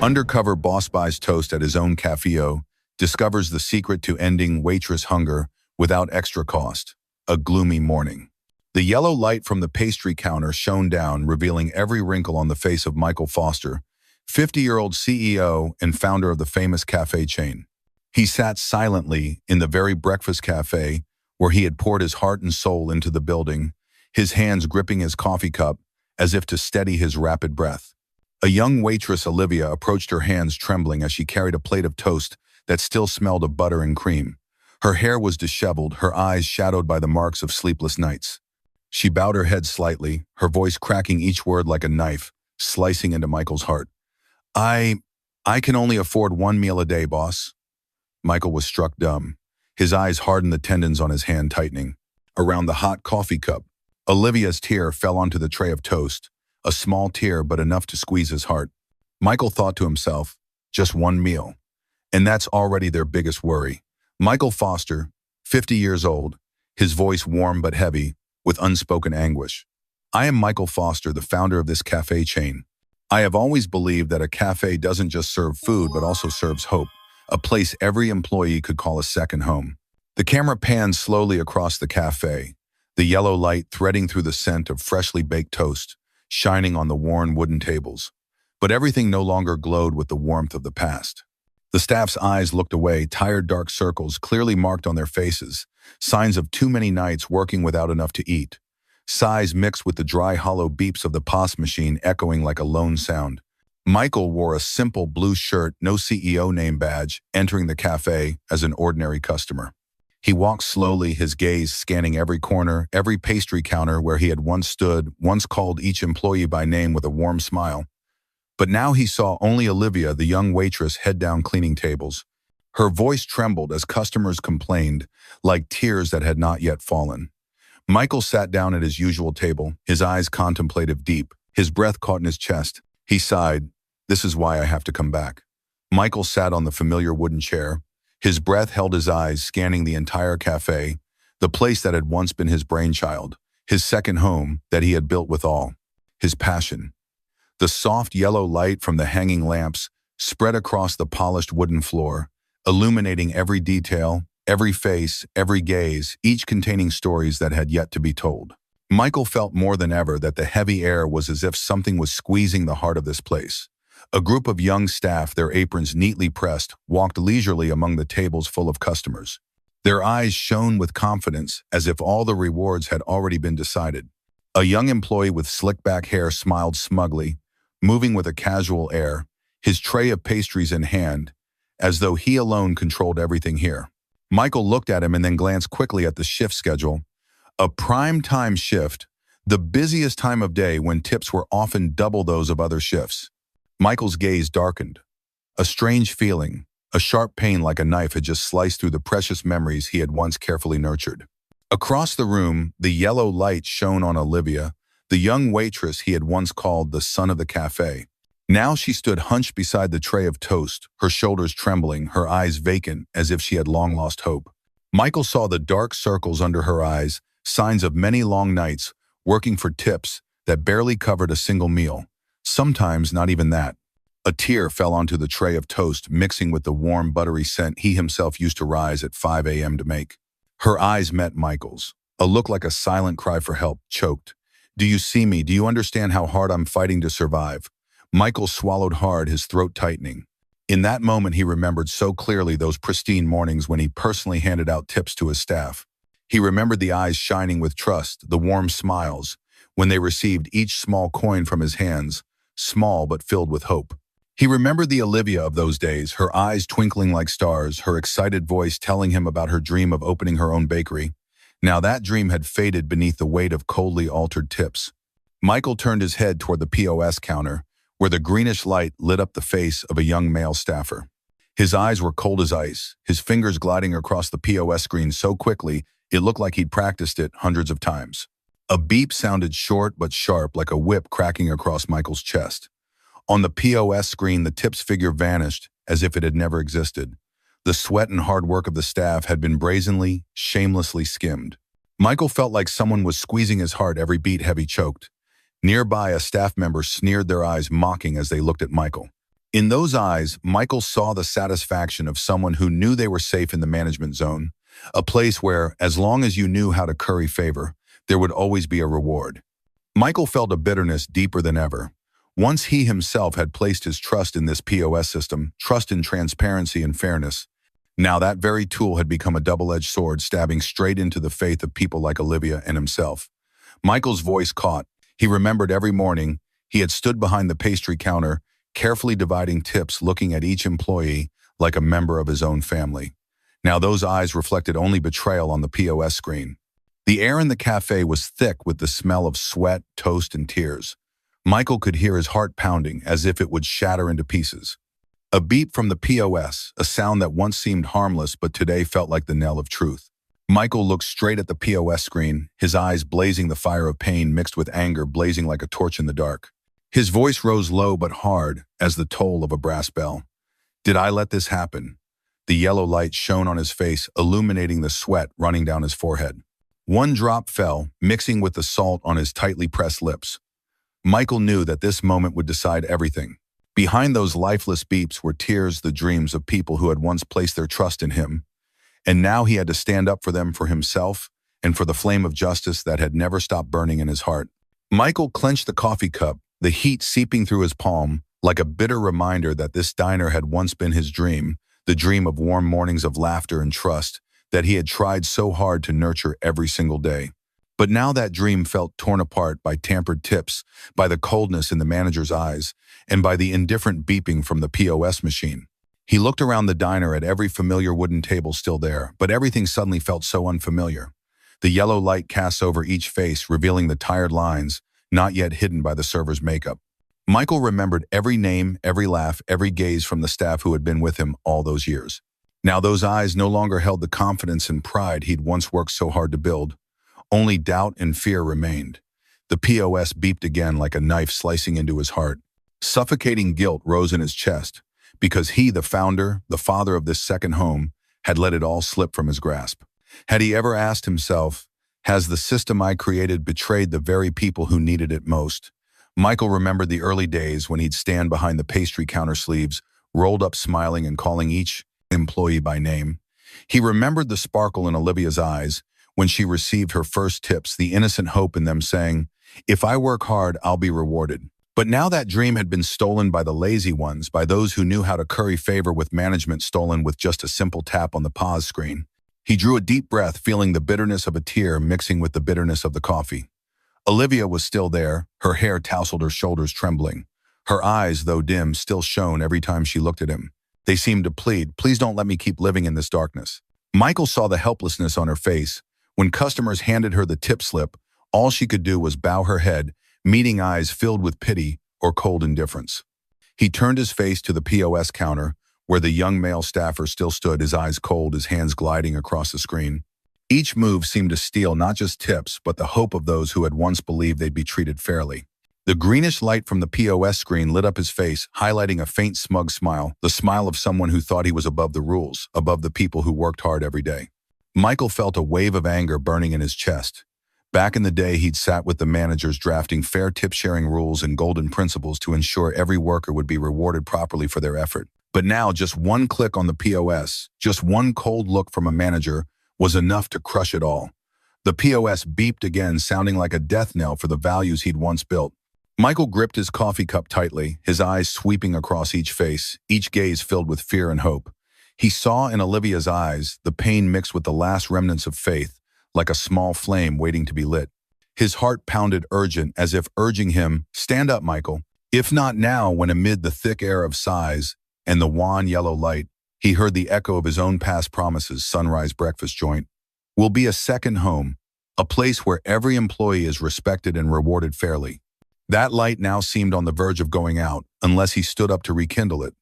Undercover boss buys toast at his own café, discovers the secret to ending waitress hunger without extra cost. A gloomy morning. The yellow light from the pastry counter shone down, revealing every wrinkle on the face of Michael Foster, 50-year-old CEO and founder of the famous cafe chain. He sat silently in the very breakfast cafe where he had poured his heart and soul into the building, his hands gripping his coffee cup as if to steady his rapid breath. A young waitress, Olivia, approached her hands trembling as she carried a plate of toast that still smelled of butter and cream. Her hair was disheveled, her eyes shadowed by the marks of sleepless nights. She bowed her head slightly, her voice cracking each word like a knife, slicing into Michael's heart. I can only afford one meal a day, boss." Michael was struck dumb. His eyes hardened, the tendons on his hand tightening. Around the hot coffee cup, Olivia's tear fell onto the tray of toast, a small tear but enough to squeeze his heart. Michael thought to himself, just one meal. And that's already their biggest worry. Michael Foster, 50 years old, his voice warm but heavy, with unspoken anguish. "I am Michael Foster, the founder of this cafe chain. I have always believed that a cafe doesn't just serve food but also serves hope, a place every employee could call a second home." The camera pans slowly across the cafe, the yellow light threading through the scent of freshly baked toast, shining on the worn wooden tables. But everything no longer glowed with the warmth of the past. The staff's eyes looked away, tired dark circles clearly marked on their faces, signs of too many nights working without enough to eat. Sighs mixed with the dry, hollow beeps of the POS machine echoing like a lone sound. Michael wore a simple blue shirt, no CEO name badge, entering the cafe as an ordinary customer. He walked slowly, his gaze scanning every corner, every pastry counter where he had once stood, once called each employee by name with a warm smile. But now he saw only Olivia, the young waitress, head down cleaning tables. Her voice trembled as customers complained, like tears that had not yet fallen. Michael sat down at his usual table, his eyes contemplative deep, his breath caught in his chest. He sighed, "This is why I have to come back." Michael sat on the familiar wooden chair. His breath held his eyes, scanning the entire cafe, the place that had once been his brainchild, his second home that he had built with all his passion. The soft yellow light from the hanging lamps spread across the polished wooden floor, illuminating every detail, every face, every gaze, each containing stories that had yet to be told. Michael felt more than ever that the heavy air was as if something was squeezing the heart of this place. A group of young staff, their aprons neatly pressed, walked leisurely among the tables full of customers. Their eyes shone with confidence, as if all the rewards had already been decided. A young employee with slick-back hair smiled smugly, moving with a casual air, his tray of pastries in hand, as though he alone controlled everything here. Michael looked at him and then glanced quickly at the shift schedule. A prime-time shift, the busiest time of day when tips were often double those of other shifts. Michael's gaze darkened. A strange feeling, a sharp pain like a knife had just sliced through the precious memories he had once carefully nurtured. Across the room, the yellow light shone on Olivia, the young waitress he had once called the sun of the cafe. Now she stood hunched beside the tray of toast, her shoulders trembling, her eyes vacant as if she had long lost hope. Michael saw the dark circles under her eyes, signs of many long nights, working for tips that barely covered a single meal. Sometimes not even that. A tear fell onto the tray of toast, mixing with the warm, buttery scent he himself used to rise at 5 a.m. to make. Her eyes met Michael's. A look like a silent cry for help, choked. "Do you see me? Do you understand how hard I'm fighting to survive?" Michael swallowed hard, his throat tightening. In that moment, he remembered so clearly those pristine mornings when he personally handed out tips to his staff. He remembered the eyes shining with trust, the warm smiles, when they received each small coin from his hands, small but filled with hope. He remembered the Olivia of those days, her eyes twinkling like stars, her excited voice telling him about her dream of opening her own bakery. Now that dream had faded beneath the weight of coldly altered tips. Michael turned his head toward the POS counter, where the greenish light lit up the face of a young male staffer. His eyes were cold as ice, his fingers gliding across the POS screen so quickly it looked like he'd practiced it hundreds of times. A beep sounded short but sharp, like a whip cracking across Michael's chest. On the POS screen, the tips figure vanished as if it had never existed. The sweat and hard work of the staff had been brazenly, shamelessly skimmed. Michael felt like someone was squeezing his heart every beat heavy choked. Nearby, a staff member sneered, their eyes mocking as they looked at Michael. In those eyes, Michael saw the satisfaction of someone who knew they were safe in the management zone, a place where, as long as you knew how to curry favor, there would always be a reward. Michael felt a bitterness deeper than ever. Once he himself had placed his trust in this POS system, trust in transparency and fairness. Now that very tool had become a double-edged sword stabbing straight into the faith of people like Olivia and himself. Michael's voice caught. He remembered every morning he had stood behind the pastry counter, carefully dividing tips, looking at each employee like a member of his own family. Now those eyes reflected only betrayal on the POS screen. The air in the cafe was thick with the smell of sweat, toast, and tears. Michael could hear his heart pounding as if it would shatter into pieces. A beep from the POS, a sound that once seemed harmless but today felt like the knell of truth. Michael looked straight at the POS screen, his eyes blazing the fire of pain mixed with anger blazing like a torch in the dark. His voice rose low but hard as the toll of a brass bell. Did I let this happen? The yellow light shone on his face, illuminating the sweat running down his forehead. One drop fell, mixing with the salt on his tightly pressed lips. Michael knew that this moment would decide everything. Behind those lifeless beeps were tears, the dreams of people who had once placed their trust in him. And now he had to stand up for them, for himself, and for the flame of justice that had never stopped burning in his heart. Michael clenched the coffee cup, the heat seeping through his palm, like a bitter reminder that this diner had once been his dream, the dream of warm mornings of laughter and trust that he had tried so hard to nurture every single day. But now that dream felt torn apart by tampered tips, by the coldness in the manager's eyes, and by the indifferent beeping from the POS machine. He looked around the diner at every familiar wooden table still there, but everything suddenly felt so unfamiliar. The yellow light cast over each face, revealing the tired lines, not yet hidden by the server's makeup. Michael remembered every name, every laugh, every gaze from the staff who had been with him all those years. Now those eyes no longer held the confidence and pride he'd once worked so hard to build. Only doubt and fear remained. The POS beeped again like a knife slicing into his heart. Suffocating guilt rose in his chest, because he, the founder, the father of this second home, had let it all slip from his grasp. Had he ever asked himself, has the system I created betrayed the very people who needed it most? Michael remembered the early days when he'd stand behind the pastry counter sleeves, rolled up smiling and calling each employee by name. He remembered the sparkle in Olivia's eyes when she received her first tips, the innocent hope in them saying, if I work hard, I'll be rewarded. But now that dream had been stolen by the lazy ones, by those who knew how to curry favor with management, stolen with just a simple tap on the pause screen. He drew a deep breath, feeling the bitterness of a tear mixing with the bitterness of the coffee. Olivia was still there, her hair tousled, her shoulders trembling. Her eyes, though dim, still shone every time she looked at him. They seemed to plead, please don't let me keep living in this darkness. Michael saw the helplessness on her face. When customers handed her the tip slip, all she could do was bow her head, meeting eyes filled with pity or cold indifference. He turned his face to the POS counter, where the young male staffer still stood, his eyes cold, his hands gliding across the screen. Each move seemed to steal not just tips, but the hope of those who had once believed they'd be treated fairly. The greenish light from the POS screen lit up his face, highlighting a faint smug smile, the smile of someone who thought he was above the rules, above the people who worked hard every day. Michael felt a wave of anger burning in his chest. Back in the day, he'd sat with the managers drafting fair tip-sharing rules and golden principles to ensure every worker would be rewarded properly for their effort. But now, just one click on the POS, just one cold look from a manager, was enough to crush it all. The POS beeped again, sounding like a death knell for the values he'd once built. Michael gripped his coffee cup tightly, his eyes sweeping across each face, each gaze filled with fear and hope. He saw in Olivia's eyes the pain mixed with the last remnants of faith, like a small flame waiting to be lit. His heart pounded urgent, as if urging him, stand up, Michael. If not now, when amid the thick air of sighs and the wan yellow light, he heard the echo of his own past promises, Sunrise Breakfast Joint will be a second home, a place where every employee is respected and rewarded fairly. That light now seemed on the verge of going out, unless he stood up to rekindle it.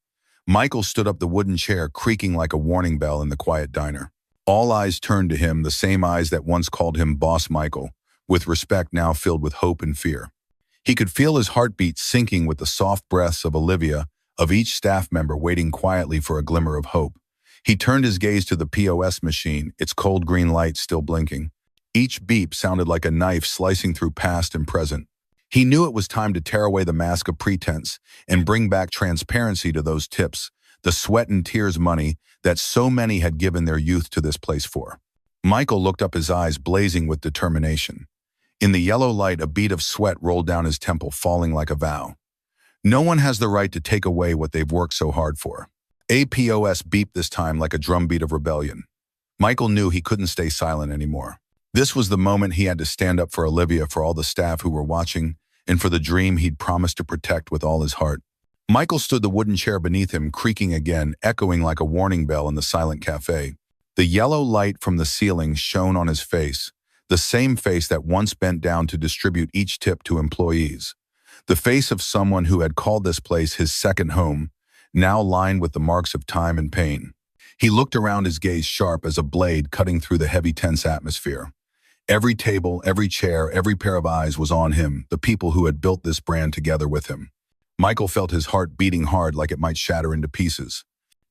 Michael stood up, the wooden chair creaking like a warning bell in the quiet diner. All eyes turned to him, the same eyes that once called him Boss Michael, with respect now filled with hope and fear. He could feel his heartbeat sinking with the soft breaths of Olivia, of each staff member waiting quietly for a glimmer of hope. He turned his gaze to the POS machine, its cold green light still blinking. Each beep sounded like a knife slicing through past and present. He knew it was time to tear away the mask of pretense and bring back transparency to those tips, the sweat and tears money that so many had given their youth to this place for. Michael looked up, his eyes blazing with determination. In the yellow light, a bead of sweat rolled down his temple, falling like a vow. No one has the right to take away what they've worked so hard for. APOS beeped this time like a drumbeat of rebellion. Michael knew he couldn't stay silent anymore. This was the moment he had to stand up for Olivia, for all the staff who were watching, and for the dream he'd promised to protect with all his heart. Michael stood, the wooden chair beneath him creaking again, echoing like a warning bell in the silent cafe. The yellow light from the ceiling shone on his face, the same face that once bent down to distribute each tip to employees. The face of someone who had called this place his second home, now lined with the marks of time and pain. He looked around, his gaze sharp as a blade cutting through the heavy, tense atmosphere. Every table, every chair, every pair of eyes was on him, the people who had built this brand together with him. Michael felt his heart beating hard, like it might shatter into pieces.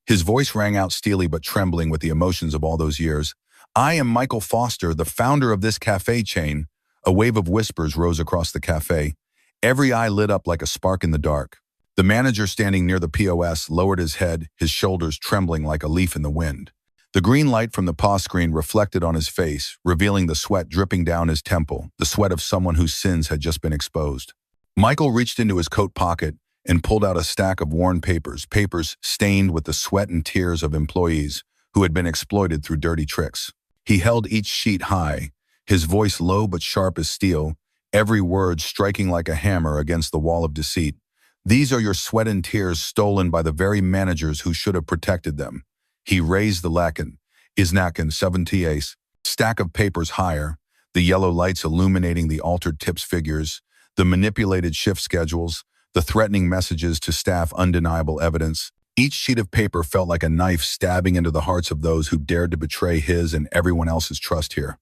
His voice rang out steely but trembling with the emotions of all those years. "I am Michael Foster, the founder of this cafe chain." A wave of whispers rose across the cafe. Every eye lit up like a spark in the dark. The manager standing near the POS lowered his head, his shoulders trembling like a leaf in the wind. The green light from the POS screen reflected on his face, revealing the sweat dripping down his temple, the sweat of someone whose sins had just been exposed. Michael reached into his coat pocket and pulled out a stack of worn papers, papers stained with the sweat and tears of employees who had been exploited through dirty tricks. He held each sheet high, his voice low but sharp as steel, every word striking like a hammer against the wall of deceit. "These are your sweat and tears stolen by the very managers who should have protected them." He raised the lacken, Isnaken 78, stack of papers higher, the yellow lights illuminating the altered tips figures, the manipulated shift schedules, the threatening messages to staff, undeniable evidence. Each sheet of paper felt like a knife stabbing into the hearts of those who dared to betray his and everyone else's trust here.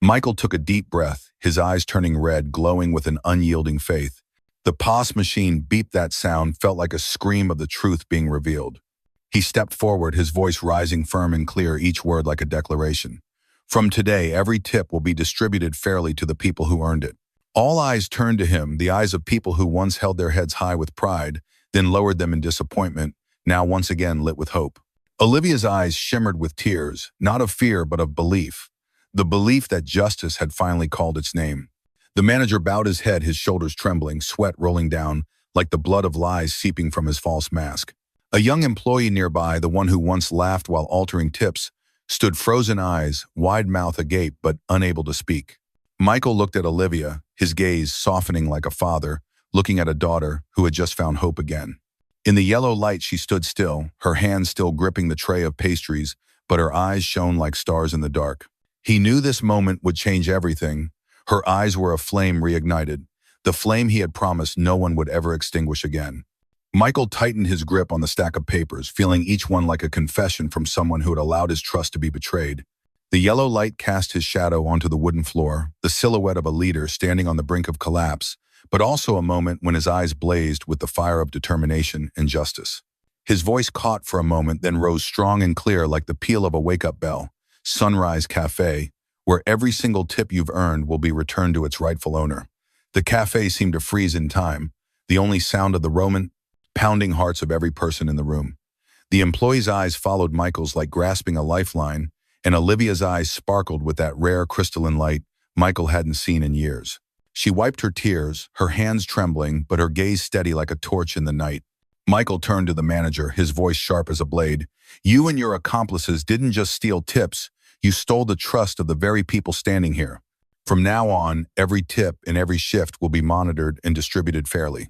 Michael took a deep breath, his eyes turning red, glowing with an unyielding faith. The POS machine beeped. That sound felt like a scream of the truth being revealed. He stepped forward, his voice rising firm and clear, each word like a declaration. "From today, every tip will be distributed fairly to the people who earned it." All eyes turned to him, the eyes of people who once held their heads high with pride, then lowered them in disappointment, now once again lit with hope. Olivia's eyes shimmered with tears, not of fear but of belief. The belief that justice had finally called its name. The manager bowed his head, his shoulders trembling, sweat rolling down, like the blood of lies seeping from his false mask. A young employee nearby, the one who once laughed while altering tips, stood frozen eyes, wide mouth agape but unable to speak. Michael looked at Olivia, his gaze softening like a father, looking at a daughter who had just found hope again. In the yellow light she stood still, her hands still gripping the tray of pastries, but her eyes shone like stars in the dark. He knew this moment would change everything. Her eyes were a flame reignited, the flame he had promised no one would ever extinguish again. Michael tightened his grip on the stack of papers, feeling each one like a confession from someone who had allowed his trust to be betrayed. The yellow light cast his shadow onto the wooden floor, the silhouette of a leader standing on the brink of collapse, but also a moment when his eyes blazed with the fire of determination and justice. His voice caught for a moment, then rose strong and clear like the peal of a wake-up bell. "Sunrise Cafe, where every single tip you've earned will be returned to its rightful owner." The cafe seemed to freeze in time, the only sound of the pounding hearts of every person in the room. The employee's eyes followed Michael's like grasping a lifeline, and Olivia's eyes sparkled with that rare crystalline light Michael hadn't seen in years. She wiped her tears, her hands trembling, but her gaze steady like a torch in the night. Michael turned to the manager, his voice sharp as a blade. "You and your accomplices didn't just steal tips, you stole the trust of the very people standing here. From now on, every tip and every shift will be monitored and distributed fairly.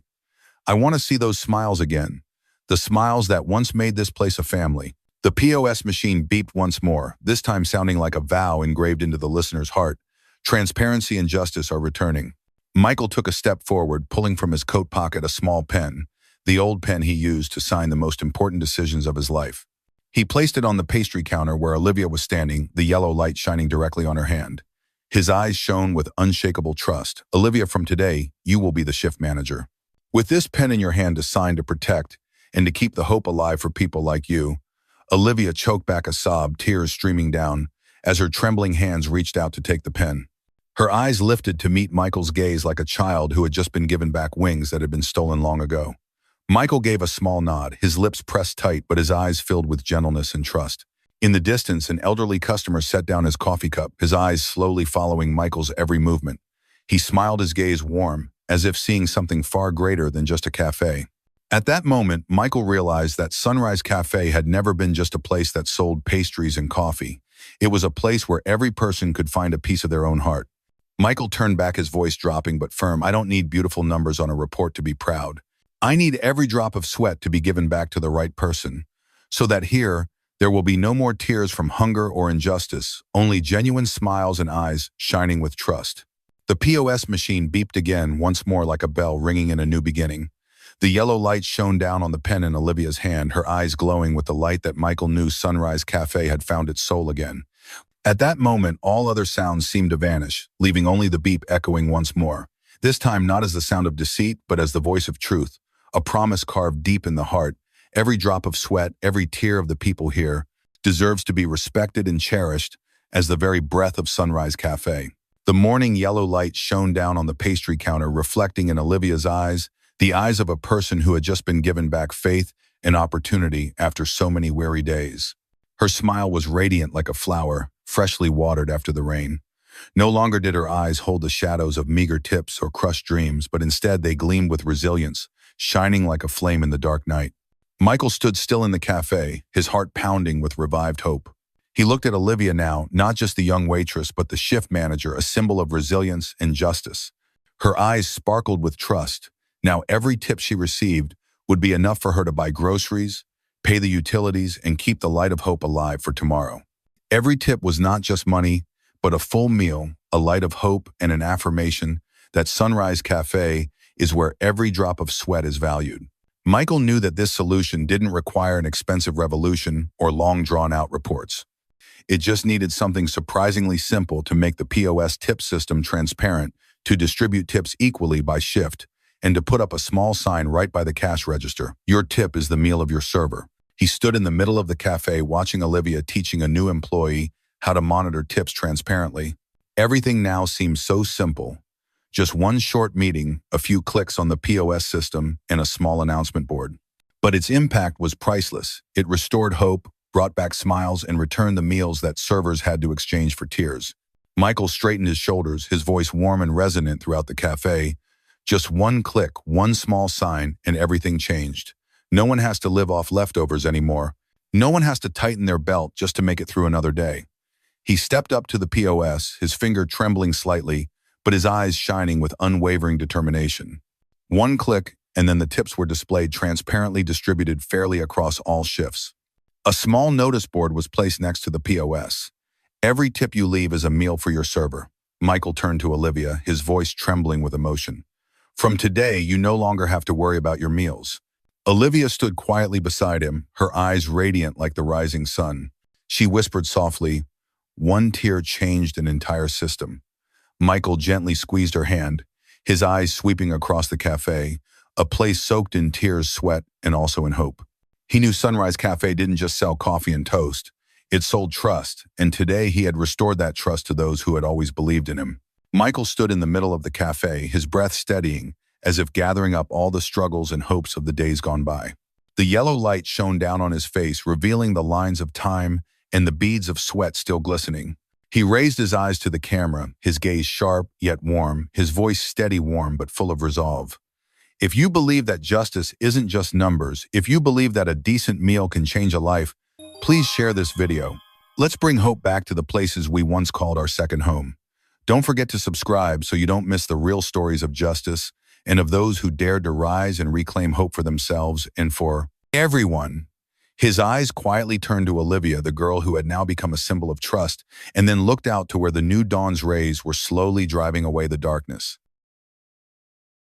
I want to see those smiles again, the smiles that once made this place a family." The POS machine beeped once more, this time sounding like a vow engraved into the listener's heart. Transparency and justice are returning. Michael took a step forward, pulling from his coat pocket a small pen, the old pen he used to sign the most important decisions of his life. He placed it on the pastry counter where Olivia was standing, the yellow light shining directly on her hand. His eyes shone with unshakable trust. "Olivia, from today, you will be the shift manager. With this pen in your hand to sign, to protect, and to keep the hope alive for people like you." Olivia choked back a sob, tears streaming down, as her trembling hands reached out to take the pen. Her eyes lifted to meet Michael's gaze like a child who had just been given back wings that had been stolen long ago. Michael gave a small nod, his lips pressed tight but his eyes filled with gentleness and trust. In the distance, an elderly customer set down his coffee cup, his eyes slowly following Michael's every movement. He smiled, his gaze warm, as if seeing something far greater than just a cafe. At that moment, Michael realized that Sunrise Cafe had never been just a place that sold pastries and coffee. It was a place where every person could find a piece of their own heart. Michael turned back, his voice dropping but firm. I don't need beautiful numbers on a report to be proud. I need every drop of sweat to be given back to the right person, so that here, there will be no more tears from hunger or injustice, only genuine smiles and eyes shining with trust. The POS machine beeped again, once more like a bell ringing in a new beginning. The yellow light shone down on the pen in Olivia's hand, her eyes glowing with the light that Michael knew Sunrise Cafe had found its soul again. At that moment, all other sounds seemed to vanish, leaving only the beep echoing once more. This time not as the sound of deceit, but as the voice of truth, a promise carved deep in the heart. Every drop of sweat, every tear of the people here deserves to be respected and cherished as the very breath of Sunrise Cafe. The morning yellow light shone down on the pastry counter, reflecting in Olivia's eyes, the eyes of a person who had just been given back faith and opportunity after so many weary days. Her smile was radiant like a flower, freshly watered after the rain. No longer did her eyes hold the shadows of meager tips or crushed dreams, but instead they gleamed with resilience, shining like a flame in the dark night. Michael stood still in the cafe, his heart pounding with revived hope. He looked at Olivia now, not just the young waitress, but the shift manager, a symbol of resilience and justice. Her eyes sparkled with trust. Now every tip she received would be enough for her to buy groceries, pay the utilities, and keep the light of hope alive for tomorrow. Every tip was not just money, but a full meal, a light of hope, and an affirmation that Sunrise Cafe is where every drop of sweat is valued. Michael knew that this solution didn't require an expensive revolution or long drawn-out reports. It just needed something surprisingly simple to make the POS tip system transparent, to distribute tips equally by shift, and to put up a small sign right by the cash register. Your tip is the meal of your server. He stood in the middle of the cafe watching Olivia teaching a new employee how to monitor tips transparently. Everything now seemed so simple. Just one short meeting, a few clicks on the POS system, and a small announcement board. But its impact was priceless. It restored hope, brought back smiles, and returned the meals that servers had to exchange for tears. Michael straightened his shoulders, his voice warm and resonant throughout the cafe. Just one click, one small sign, and everything changed. No one has to live off leftovers anymore. No one has to tighten their belt just to make it through another day. He stepped up to the POS, his finger trembling slightly, but his eyes shining with unwavering determination. One click, and then the tips were displayed, transparently distributed fairly across all shifts. A small notice board was placed next to the POS. Every tip you leave is a meal for your server. Michael turned to Olivia, his voice trembling with emotion. From today, you no longer have to worry about your meals. Olivia stood quietly beside him, her eyes radiant like the rising sun. She whispered softly, "One tear changed an entire system." Michael gently squeezed her hand, his eyes sweeping across the cafe, a place soaked in tears, sweat, and also in hope. He knew Sunrise Cafe didn't just sell coffee and toast. It sold trust, and today he had restored that trust to those who had always believed in him. Michael stood in the middle of the cafe, his breath steadying, as if gathering up all the struggles and hopes of the days gone by. The yellow light shone down on his face, revealing the lines of time and the beads of sweat still glistening. He raised his eyes to the camera, his gaze sharp yet warm, his voice steady, warm but full of resolve. If you believe that justice isn't just numbers, if you believe that a decent meal can change a life, please share this video. Let's bring hope back to the places we once called our second home. Don't forget to subscribe so you don't miss the real stories of justice and of those who dared to rise and reclaim hope for themselves and for everyone. His eyes quietly turned to Olivia, the girl who had now become a symbol of trust, and then looked out to where the new dawn's rays were slowly driving away the darkness.